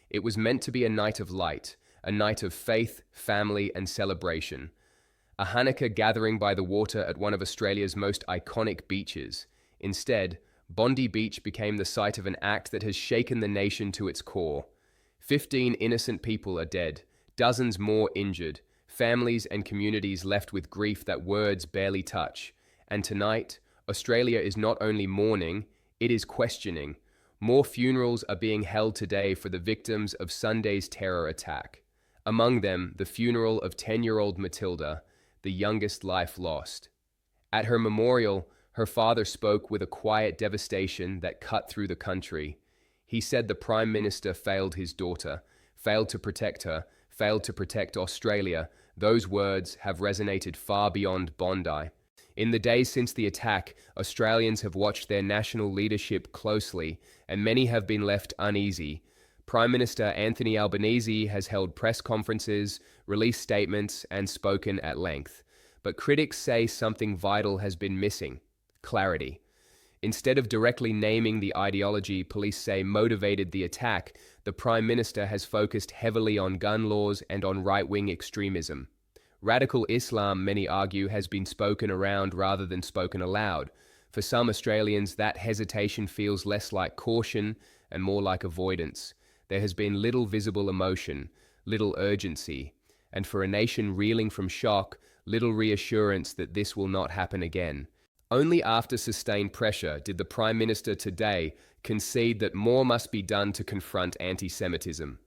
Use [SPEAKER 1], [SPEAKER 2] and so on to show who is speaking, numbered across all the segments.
[SPEAKER 1] It was meant to be a night of light, a night of faith, family, and celebration. A Hanukkah gathering by the water at one of Australia's most iconic beaches. Instead, Bondi Beach became the site of an act that has shaken the nation to its core. 15 innocent people are dead, dozens more injured, families and communities left with grief that words barely touch. And tonight, Australia is not only mourning, it is questioning. More funerals are being held today for the victims of Sunday's terror attack. Among them, the funeral of 10-year-old Matilda, the youngest life lost. At her memorial, her father spoke with a quiet devastation that cut through the country. He said the Prime Minister failed his daughter, failed to protect her, failed to protect Australia. Those words have resonated far beyond Bondi. In the days since the attack, Australians have watched their national leadership closely, and many have been left uneasy. Prime Minister Anthony Albanese has held press conferences, released statements, and spoken at length. But critics say something vital has been missing: clarity. Instead of directly naming the ideology police say motivated the attack, the Prime Minister has focused heavily on gun laws and on right-wing extremism. Radical Islam, many argue, has been spoken around rather than spoken aloud. For some Australians, that hesitation feels less like caution and more like avoidance. There has been little visible emotion, little urgency, and for a nation reeling from shock, little reassurance that this will not happen again. Only after sustained pressure did the Prime Minister today concede that more must be done to confront anti-Semitism.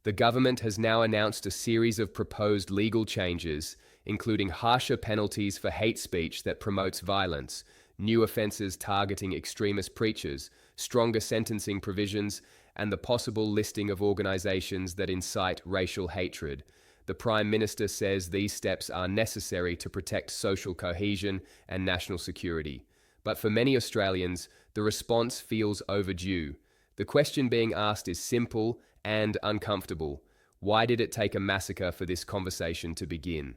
[SPEAKER 1] The government has now announced a series of proposed legal changes, including harsher penalties for hate speech that promotes violence, new offences targeting extremist preachers, stronger sentencing provisions, and the possible listing of organisations that incite racial hatred. The Prime Minister says these steps are necessary to protect social cohesion and national security. But for many Australians, the response feels overdue. The question being asked is simple and uncomfortable. Why did it take a massacre for this conversation to begin?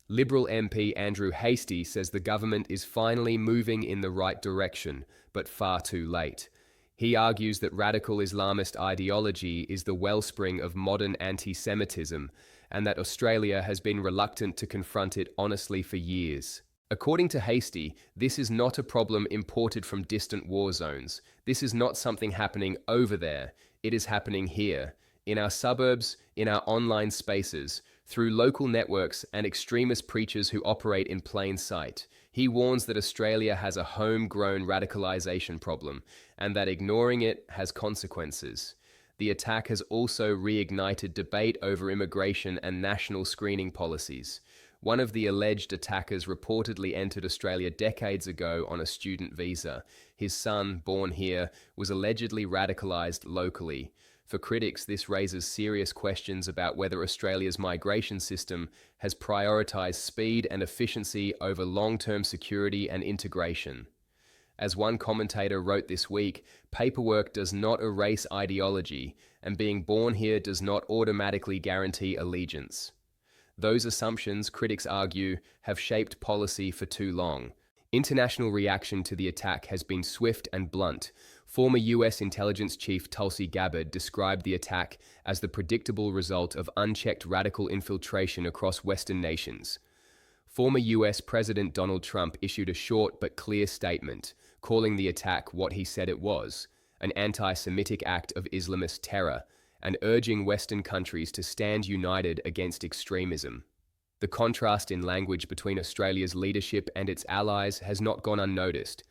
[SPEAKER 1] Liberal MP Andrew Hastie says the government is finally moving in the right direction, but far too late. He argues that radical Islamist ideology is the wellspring of modern anti-Semitism, and that Australia has been reluctant to confront it honestly for years. According to Hastie, this is not a problem imported from distant war zones. This is not something happening over there. It is happening here, in our suburbs, in our online spaces, through local networks and extremist preachers who operate in plain sight. He warns that Australia has a homegrown radicalisation problem, and that ignoring it has consequences. The attack has also reignited debate over immigration and national screening policies. One of the alleged attackers reportedly entered Australia decades ago on a student visa. His son, born here, was allegedly radicalised locally. For critics, this raises serious questions about whether Australia's migration system has prioritised speed and efficiency over long-term security and integration. As one commentator wrote this week, paperwork does not erase ideology, and being born here does not automatically guarantee allegiance. Those assumptions, critics argue, have shaped policy for too long. International reaction to the attack has been swift and blunt. Former US intelligence chief Tulsi Gabbard described the attack as the predictable result of unchecked radical infiltration across Western nations. Former US President Donald Trump issued a short but clear statement, calling the attack what he said it was, an anti-Semitic act of Islamist terror, and urging Western countries to stand united against extremism. The contrast in language between Australia's leadership and its allies has not gone unnoticed.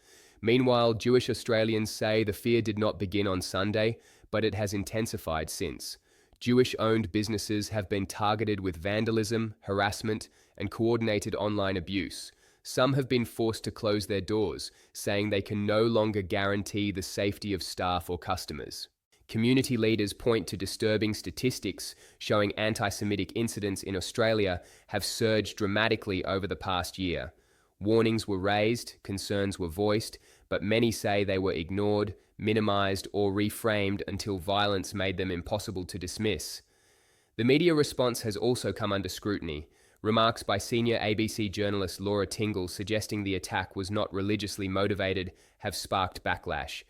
[SPEAKER 1] Meanwhile, Jewish Australians say the fear did not begin on Sunday, but it has intensified since. Jewish-owned businesses have been targeted with vandalism, harassment, and coordinated online abuse. Some have been forced to close their doors, saying they can no longer guarantee the safety of staff or customers. Community leaders point to disturbing statistics showing anti-Semitic incidents in Australia have surged dramatically over the past year. Warnings were raised, concerns were voiced, but many say they were ignored, minimised, or reframed until violence made them impossible to dismiss. The media response has also come under scrutiny. Remarks by senior ABC journalist Laura Tingle suggesting the attack was not religiously motivated have sparked backlash.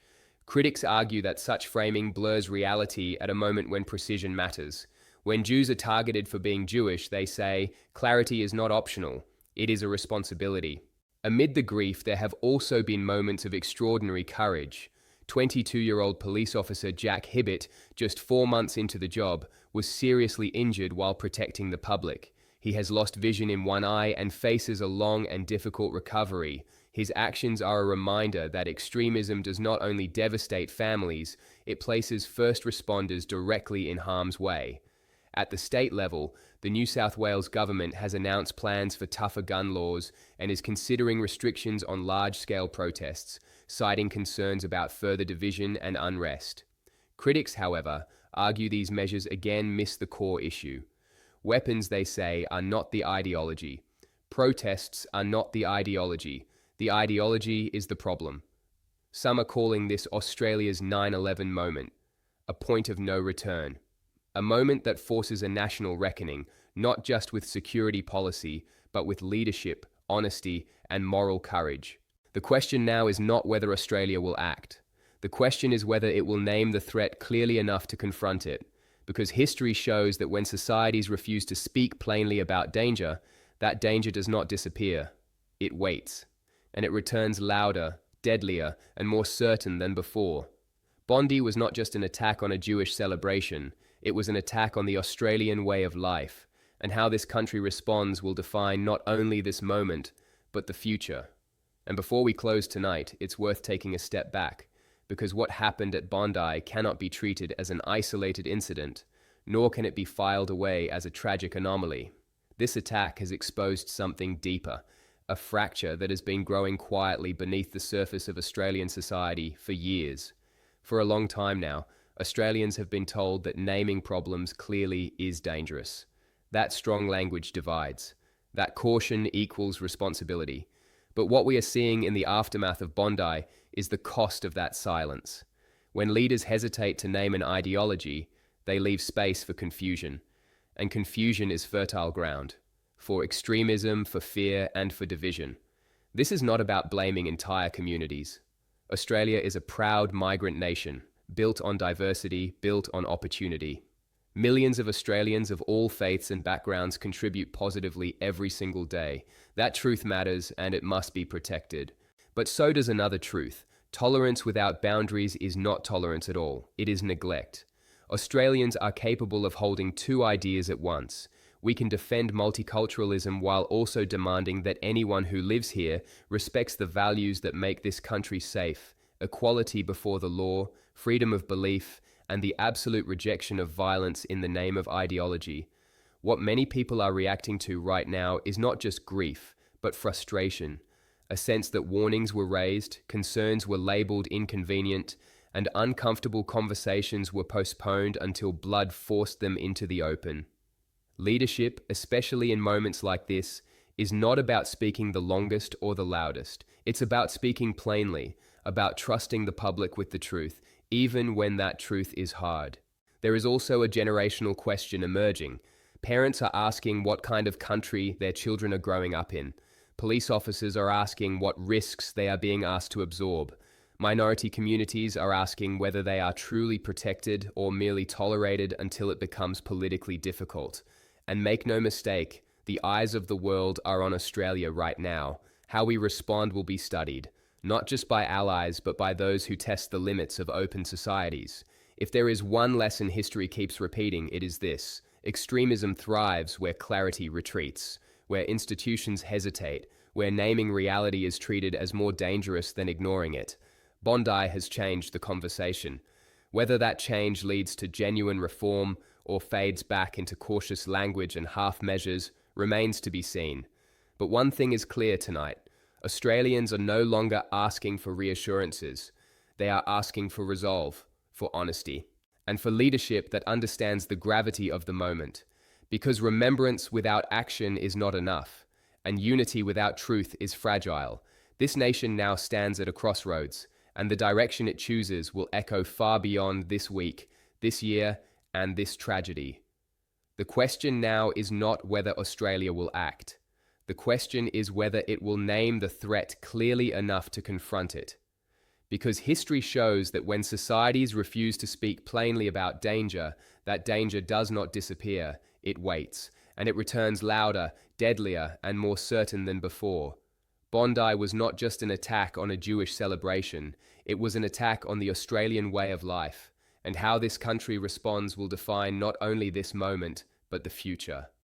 [SPEAKER 1] Critics argue that such framing blurs reality at a moment when precision matters. When Jews are targeted for being Jewish, they say, clarity is not optional, it is a responsibility. Amid the grief, there have also been moments of extraordinary courage. 22-year-old police officer Jack Hibbett, just 4 months into the job, was seriously injured while protecting the public. He has lost vision in one eye and faces a long and difficult recovery. His actions are a reminder that extremism does not only devastate families, it places first responders directly in harm's way. At the state level, the New South Wales government has announced plans for tougher gun laws and is considering restrictions on large-scale protests, citing concerns about further division and unrest. Critics, however, argue these measures again miss the core issue. Weapons, they say, are not the ideology. Protests are not the ideology. The ideology is the problem. Some are calling this Australia's 9/11 moment, a point of no return. A moment that forces a national reckoning, not just with security policy, but with leadership, honesty, and moral courage. The question now is not whether Australia will act. The question is whether it will name the threat clearly enough to confront it. Because history shows that when societies refuse to speak plainly about danger, that danger does not disappear. It waits. And it returns louder, deadlier, and more certain than before. Bondi was not just an attack on a Jewish celebration. It was an attack on the Australian way of life, and how this country responds will define not only this moment, but the future. And before we close tonight, it's worth taking a step back, because what happened at Bondi cannot be treated as an isolated incident, nor can it be filed away as a tragic anomaly. This attack has exposed something deeper, a fracture that has been growing quietly beneath the surface of Australian society for years. For a long time now, Australians have been told that naming problems clearly is dangerous. That strong language divides. That caution equals responsibility. But what we are seeing in the aftermath of Bondi is the cost of that silence. When leaders hesitate to name an ideology, they leave space for confusion. And confusion is fertile ground. For extremism, for fear, and for division. This is not about blaming entire communities. Australia is a proud migrant nation, built on diversity, built on opportunity. Millions of Australians of all faiths and backgrounds contribute positively every single day. That truth matters, and it must be protected. But so does another truth. Tolerance without boundaries is not tolerance at all. It is neglect. Australians are capable of holding two ideas at once. We can defend multiculturalism while also demanding that anyone who lives here respects the values that make this country safe: equality before the law, freedom of belief, and the absolute rejection of violence in the name of ideology. What many people are reacting to right now is not just grief, but frustration. A sense that warnings were raised, concerns were labeled inconvenient, and uncomfortable conversations were postponed until blood forced them into the open. Leadership, especially in moments like this, is not about speaking the longest or the loudest. It's about speaking plainly, about trusting the public with the truth, even when that truth is hard. There is also a generational question emerging. Parents are asking what kind of country their children are growing up in. Police officers are asking what risks they are being asked to absorb. Minority communities are asking whether they are truly protected or merely tolerated until it becomes politically difficult. And make no mistake, the eyes of the world are on Australia right now. How we respond will be studied, not just by allies, but by those who test the limits of open societies. If there is one lesson history keeps repeating, it is this: extremism thrives where clarity retreats, where institutions hesitate, where naming reality is treated as more dangerous than ignoring it. Bondi has changed the conversation. Whether that change leads to genuine reform or fades back into cautious language and half measures remains to be seen. But one thing is clear tonight: Australians are no longer asking for reassurances. They are asking for resolve, for honesty, and for leadership that understands the gravity of the moment. Because remembrance without action is not enough, and unity without truth is fragile. This nation now stands at a crossroads, and the direction it chooses will echo far beyond this week, this year, and this tragedy. The question now is not whether Australia will act. The question is whether it will name the threat clearly enough to confront it. Because history shows that when societies refuse to speak plainly about danger, that danger does not disappear, it waits, and it returns louder, deadlier, and more certain than before. Bondi was not just an attack on a Jewish celebration, it was an attack on the Australian way of life, and how this country responds will define not only this moment, but the future.